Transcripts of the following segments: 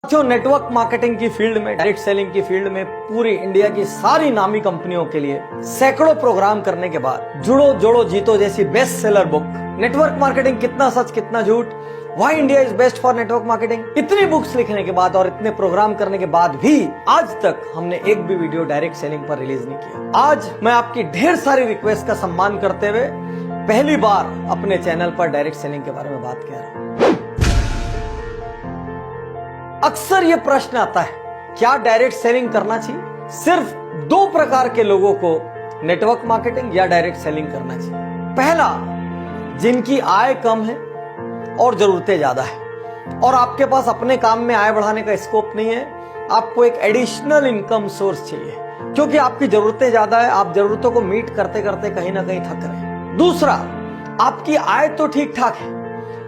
जो network marketing की field में, डायरेक्ट सेलिंग की फील्ड में पूरी इंडिया की सारी नामी कंपनियों के लिए सैकड़ों प्रोग्राम करने के बाद जुड़ो जोड़ो जीतो जैसी best seller book, network marketing कितना सच कितना झूठ, why India is best for network marketing, इतनी बुक्स लिखने के बाद और इतने प्रोग्राम करने के बाद भी आज तक हमने एक भी वीडियो डायरेक्ट सेलिंग पर रिलीज नहीं किया। आज मैं आपकी ढेर सारी रिक्वेस्ट का सम्मान करते हुए पहली बार अपने चैनल पर डायरेक्ट सेलिंग के बारे में बात कर रहा हूं। अक्सर ये प्रश्न आता है, क्या डायरेक्ट सेलिंग करना चाहिए? सिर्फ दो प्रकार के लोगों को नेटवर्क मार्केटिंग या डायरेक्ट सेलिंग करना चाहिए। पहला, जिनकी आय कम है और जरूरतें ज्यादा है और आपके पास अपने काम में आय बढ़ाने का स्कोप नहीं है, आपको एक एडिशनल इनकम सोर्स चाहिए क्योंकि आपकी जरूरतें ज्यादा है, आप जरूरतों को मीट करते करते कहीं ना कहीं थक रहे हैं। दूसरा, आपकी आय तो ठीक ठाक है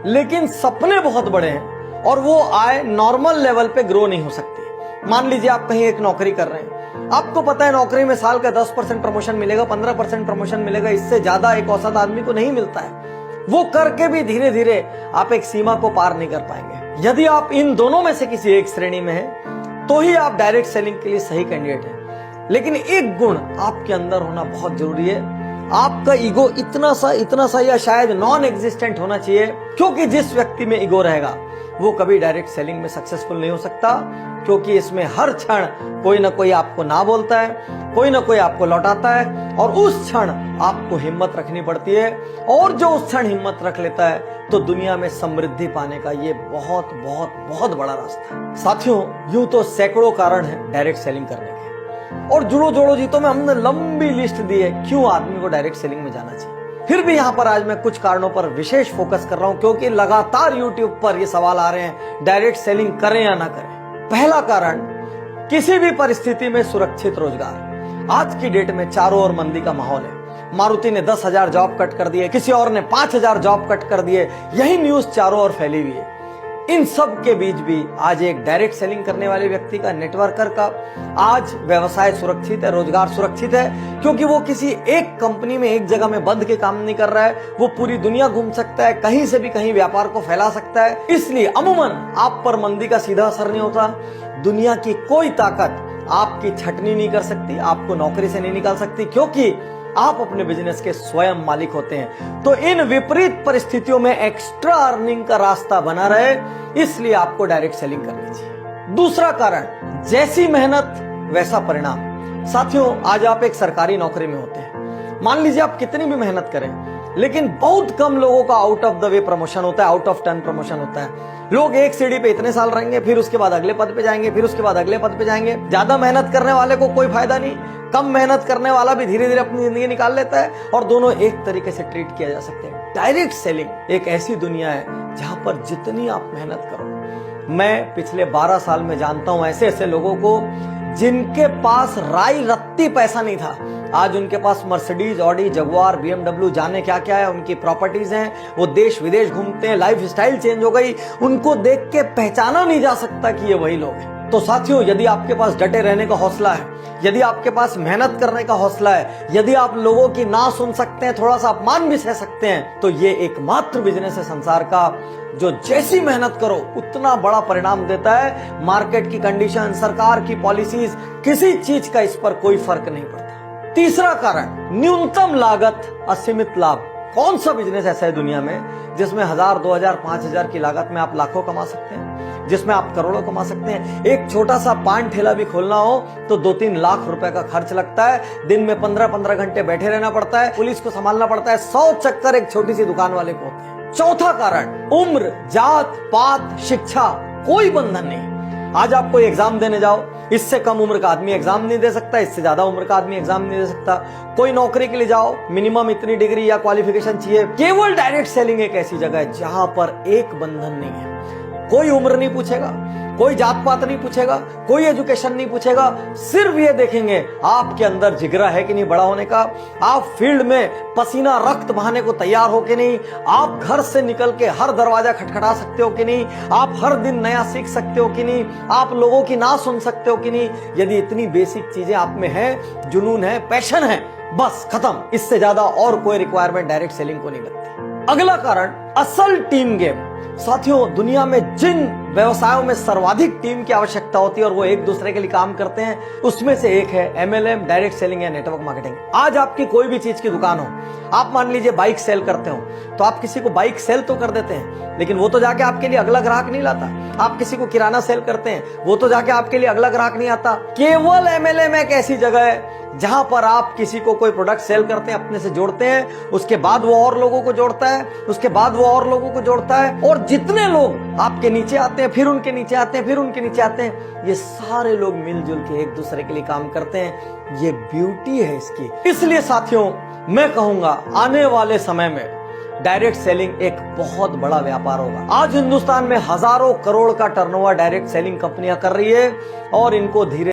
लेकिन सपने बहुत बड़े हैं और वो आय नॉर्मल लेवल पे ग्रो नहीं हो सकती। मान लीजिए आप कहीं एक नौकरी कर रहे हैं, आपको पता है नौकरी में साल का 10% प्रमोशन मिलेगा, 15% प्रमोशन मिलेगा, इससे ज्यादा एक औसत आदमी को नहीं मिलता है। वो करके भी धीरे धीरे आप एक सीमा को पार नहीं कर पाएंगे। यदि आप इन दोनों में से किसी एक श्रेणी में हैं, तो ही आप डायरेक्ट सेलिंग के लिए सही कैंडिडेट हैं। लेकिन एक गुण आपके अंदर होना बहुत जरूरी है, आपका ईगो इतना सा या शायद नॉन एग्जिस्टेंट होना चाहिए, क्योंकि जिस व्यक्ति में ईगो रहेगा वो कभी डायरेक्ट सेलिंग में सक्सेसफुल नहीं हो सकता, क्योंकि इसमें हर क्षण कोई ना कोई आपको ना बोलता है, कोई ना कोई आपको लौटाता है और उस क्षण आपको हिम्मत रखनी पड़ती है। और जो उस क्षण हिम्मत रख लेता है तो दुनिया में समृद्धि पाने का ये बहुत बहुत बहुत बड़ा रास्ता है। साथियों, यूं तो सैकड़ों कारण है डायरेक्ट सेलिंग करने के और जुड़ो जोड़ो जीतो में हमने लंबी लिस्ट दी है क्यों आदमी को डायरेक्ट सेलिंग में जाना चाहिए। फिर भी यहां पर आज मैं कुछ कारणों पर विशेष फोकस कर रहा हूं क्योंकि लगातार YouTube पर ये सवाल आ रहे हैं, डायरेक्ट सेलिंग करें या ना करें। पहला कारण, किसी भी परिस्थिति में सुरक्षित रोजगार। आज की डेट में चारों ओर मंदी का माहौल है। मारुति ने 10,000 जॉब कट कर दिए, किसी और ने 5,000 जॉब कट कर दिए, यही न्यूज चारों ओर फैली हुई है। इन सब के बीच भी आज एक डायरेक्ट सेलिंग करने वाले व्यक्ति का, नेटवर्कर का आज व्यवसाय सुरक्षित है, रोजगार सुरक्षित है, क्योंकि वो किसी एक कंपनी में एक जगह में बंध के काम नहीं कर रहा है, वो पूरी दुनिया घूम सकता है, कहीं से भी कहीं व्यापार को फैला सकता है। इसलिए अमूमन आप पर मंदी का सीधा असर नहीं होता। दुनिया की कोई ताकत आपकी छटनी नहीं कर सकती, आपको नौकरी से नहीं निकाल सकती, क्योंकि आप अपने बिजनेस के स्वयं मालिक होते हैं। तो इन विपरीत परिस्थितियों में एक्स्ट्रा अर्निंग का रास्ता बना रहे, इसलिए आपको डायरेक्ट सेलिंग करनी चाहिए। दूसरा कारण, जैसी मेहनत वैसा परिणाम। साथियों, आज आप एक सरकारी नौकरी में होते हैं, मान लीजिए आप कितनी भी मेहनत करें, लेकिन बहुत कम लोगों का out of the way promotion होता है, आउट ऑफ टर्न प्रमोशन होता है। लोग एक सीढ़ी पे इतने साल रहेंगे, फिर उसके बाद अगले पद पे जाएंगे, फिर उसके बाद अगले पद पे जाएंगे। ज्यादा मेहनत करने वाले को कोई फायदा नहीं, कम मेहनत करने वाला भी धीरे धीरे अपनी जिंदगी निकाल लेता है और दोनों एक तरीके से ट्रीट किया जा सकते हैं। डायरेक्ट सेलिंग एक ऐसी दुनिया है जहां पर जितनी आप मेहनत करो, मैं पिछले 12 साल में जानता हूं ऐसे ऐसे लोगों को जिनके पास राई रत्ती पैसा नहीं था, आज उनके पास मर्सिडीज, ऑडी, जगुआर, BMW, जाने क्या क्या है, उनकी प्रॉपर्टीज हैं, वो देश विदेश घूमते हैं, लाइफ स्टाइल चेंज हो गई, उनको देख के पहचाना नहीं जा सकता कि ये वही लोग हैं। तो साथियों, यदि आपके पास डटे रहने का हौसला है, यदि आपके पास मेहनत करने का हौसला है, यदि आप लोगों की ना सुन सकते हैं, थोड़ा सा अपमान भी सह सकते हैं, तो ये एकमात्र बिजनेस है संसार का जो जैसी मेहनत करो उतना बड़ा परिणाम देता है। मार्केट की कंडीशन, सरकार की पॉलिसीज, किसी चीज का इस पर कोई फर्क नहीं पड़ता। तीसरा कारण, न्यूनतम लागत असीमित लाभ। कौन सा बिजनेस ऐसा है दुनिया में जिसमें 1,000, 2,000, 5,000 की लागत में आप लाखों कमा सकते हैं, जिसमें आप करोड़ों कमा सकते हैं? एक छोटा सा पान ठेला भी खोलना हो तो 2-3 लाख रुपए का खर्च लगता है, दिन में 15-15 घंटे बैठे रहना पड़ता है, पुलिस को संभालना पड़ता है, 100 चक्कर एक छोटी सी दुकान वाले को होते हैं। चौथा कारण, उम्र, जात पात, शिक्षा, कोई बंधन नहीं। आज आप कोई एग्जाम देने जाओ, इससे कम उम्र का आदमी एग्जाम नहीं दे सकता, इससे ज्यादा उम्र का आदमी एग्जाम नहीं दे सकता। कोई नौकरी के लिए जाओ, मिनिमम इतनी डिग्री या क्वालिफिकेशन चाहिए। केवल डायरेक्ट सेलिंग एक ऐसी जगह है जहां पर एक बंधन नहीं है, कोई उम्र नहीं पूछेगा, कोई जात पात नहीं पूछेगा, कोई एजुकेशन नहीं पूछेगा, सिर्फ ये देखेंगे आपके अंदर जिगरा है कि नहीं बड़ा होने का, आप फील्ड में पसीना रक्त बहाने को तैयार हो कि नहीं, आप घर से निकल के हर दरवाजा खटखटा सकते हो कि नहीं, आप हर दिन नया सीख सकते हो कि नहीं, आप लोगों की ना सुन सकते हो कि नहीं। यदि इतनी बेसिक चीजें आप में है, जुनून है, पैशन है, बस खत्म, इससे ज्यादा और कोई रिक्वायरमेंट डायरेक्ट सेलिंग को नहीं लगती। अगला कारण, असल टीम गेम। साथियों, दुनिया में जिन व्यवसायों में सर्वाधिक टीम की आवश्यकता होती है और वो एक दूसरे के लिए काम करते हैं, उसमें से एक है MLM, डायरेक्ट सेलिंग या नेटवर्क मार्केटिंग। आज आपकी कोई भी चीज की दुकान हो, आप मान लीजिए बाइक सेल करते हो, तो आप किसी को बाइक सेल तो कर देते हैं, लेकिन वो तो जाके आपके लिए अगला ग्राहक नहीं लाता। आप किसी को किराना सेल करते हैं, वो तो जाके आपके लिए अगला ग्राहक नहीं आता। केवल MLM एक ऐसी जगह है जहां पर आप किसी को कोई प्रोडक्ट सेल करते हैं, अपने से जोड़ते हैं, उसके बाद वो और लोगों को जोड़ता है, उसके बाद वो और लोगों को जोड़ता है, और जितने लोग आपके नीचे आते हैं, फिर उनके नीचे आते हैं, फिर उनके नीचे आते हैं, ये सारे लोग मिलजुल के एक दूसरे के लिए काम करते हैं। ये ब्यूटी है इसकी। इसलिए साथियों, मैं कहूंगा आने वाले समय में डायरेक्ट सेलिंग एक बहुत बड़ा व्यापार होगा। आज हिंदुस्तान में हजारों करोड़ का टर्नओवर डायरेक्ट सेलिंग कंपनियां कर रही है और इनको धीरे